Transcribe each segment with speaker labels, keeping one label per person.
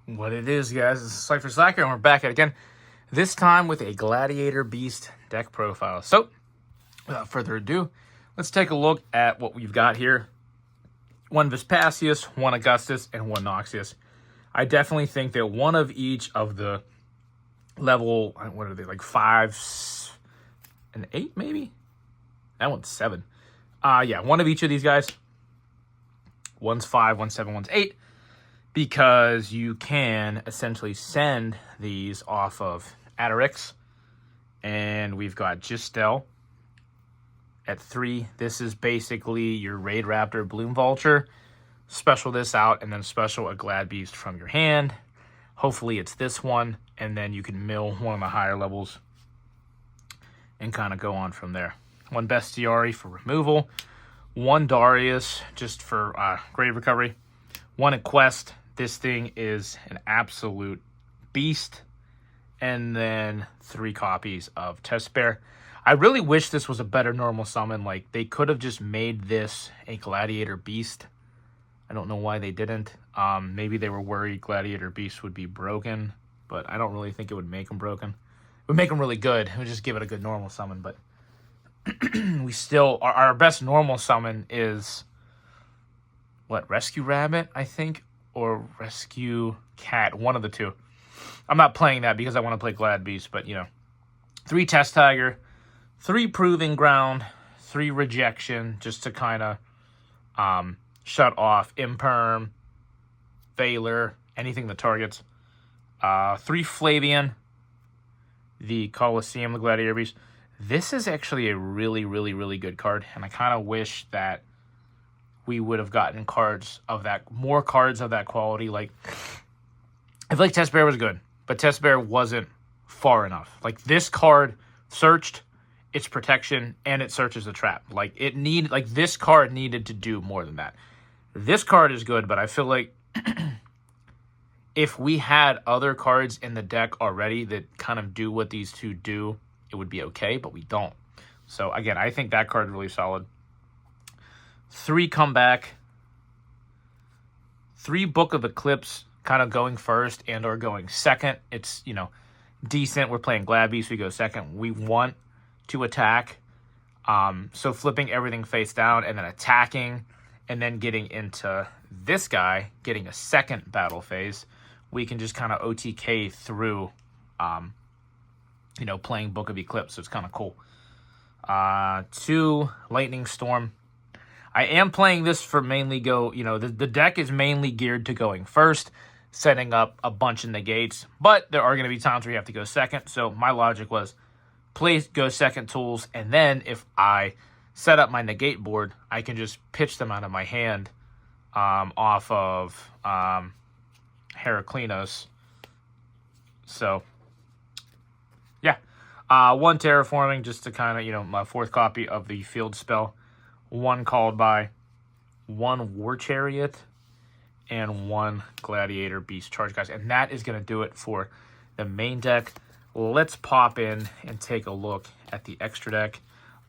Speaker 1: What it is, guys, it's Cypher Slacker, and we're back at it again. This time with a Gladiator Beast deck profile. So, without further ado, let's take a look at what we've got here. One Vespasius, one Augustus, and one Noxious. I definitely think that one of each of the level, what are they, like 5 and 8 maybe? That one's 7. Yeah, one of each of these guys. One's 5, one's 7, one's 8. Because you can essentially send these off of Adarix. And we've got Gistel at 3. This is basically your Raid Raptor Bloom Vulture. Special this out and then special a Glad Beast from your hand. Hopefully it's this one. And then you can mill one of the higher levels and kind of go on from there. One Bestiari for removal. One Darius just for grade recovery. One at Quest. This thing is an absolute beast. And then 3 copies of Test Bear. I really wish this was a better normal summon. Like, they could have just made this a Gladiator Beast. I don't know why they didn't. Maybe they were worried Gladiator Beast would be broken. But I don't really think it would make them broken. It would make them really good. It would just give it a good normal summon. But we still... Our best normal summon is... what? Rescue Rabbit, I think? Or Rescue Cat, one of the two. I'm not playing that because I want to play Glad Beast, but, 3 Test Tiger, 3 Proving Ground, 3 Rejection, just to kind of shut off Imperm, Valor, anything that targets. 3 Flavian, the Colosseum, the Gladiator Beast. This is actually a really, really, really good card, and I kind of wish that we would have gotten more cards of that quality. Like, I feel like Test Bear was good, but Test Bear wasn't far enough. Like, this card searched its protection and it searches the trap. Like, this card needed to do more than that. This card is good, but I feel like if we had other cards in the deck already that kind of do what these two do, it would be okay, but we don't. So, again, I think that card is really solid. 3 Comeback, 3 Book of Eclipse, kind of going first and or going second. It's, decent. We're playing Glad Beast, we go second. We want to attack. So flipping everything face down and then attacking and then getting into this guy, getting a second battle phase, we can just kind of OTK through, playing Book of Eclipse. So it's kind of cool. 2 Lightning Storm. I am playing this for mainly the deck is mainly geared to going first, setting up a bunch of negates, but there are going to be times where you have to go second. So my logic was go second tools, and then if I set up my negate board, I can just pitch them out of my hand off of Heraclinos. So, yeah. 1 Terraforming, just to kind of, my 4th copy of the field spell. 1 Called By, 1 War Chariot, and 1 Gladiator Beast Charge, guys. And that is going to do it for the main deck. Let's pop in and take a look at the extra deck.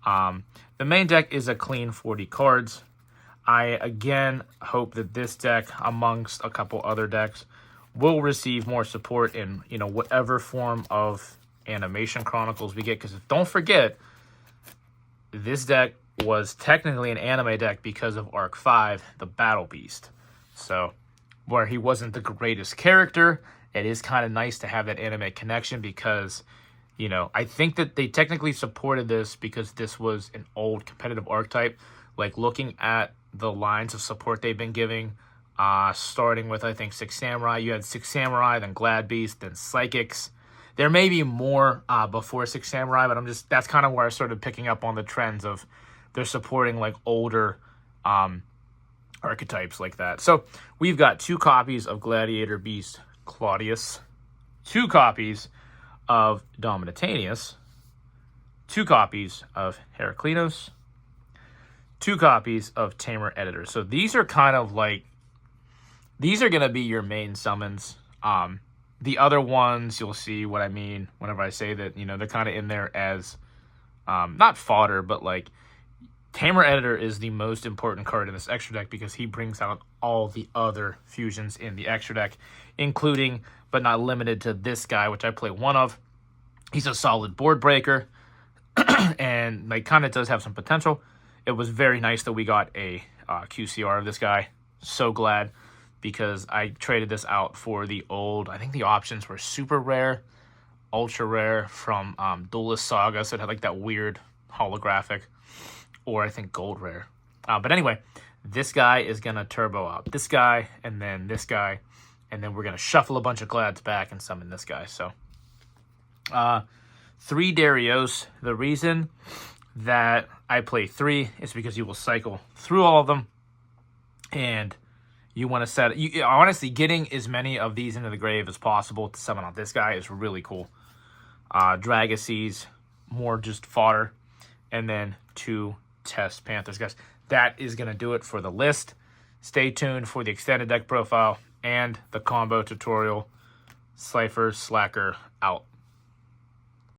Speaker 1: The main deck is a clean 40 cards. I, again, hope that this deck, amongst a couple other decks, will receive more support in, whatever form of Animation Chronicles we get. Because don't forget, this deck was technically an anime deck because of Arc 5, the Battle Beast. So, where he wasn't the greatest character, it is kind of nice to have that anime connection because, I think that they technically supported this because this was an old competitive archetype. Like, looking at the lines of support they've been giving, starting with, I think, 6 Samurai. You had 6 Samurai, then Glad Beast, then Psychics. There may be more before 6 Samurai, but that's kind of where I started picking up on the trends of they're supporting like older archetypes like that. So we've got 2 copies of Gladiator Beast Claudius, 2 copies of Dominitanius, 2 copies of Heraclinos, 2 copies of Tamer Editor. So these are kind of like, these are going to be your main summons. The other ones, you'll see what I mean whenever I say that, they're kind of in there as, not fodder, but like Tamer Editor is the most important card in this extra deck because he brings out all the other fusions in the extra deck, including, but not limited to, this guy, which I play one of. He's a solid board breaker, and like kind of does have some potential. It was very nice that we got a QCR of this guy. So glad, because I traded this out for the old, I think the options were super rare, ultra rare from Duelist Saga, so it had like that weird holographic, or I think gold rare. But anyway, this guy is going to turbo out this guy, and then this guy, and then we're going to shuffle a bunch of Glads back and summon this guy. So 3 Darios. The reason that I play 3 is because you will cycle through all of them, and you want to set... honestly, getting as many of these into the grave as possible to summon out this guy is really cool. Dragacies, more just fodder, and then 2 Test Panthers, guys. That is going to do it for the list. Stay tuned for the extended deck profile and the combo tutorial. Cypher Slacker out.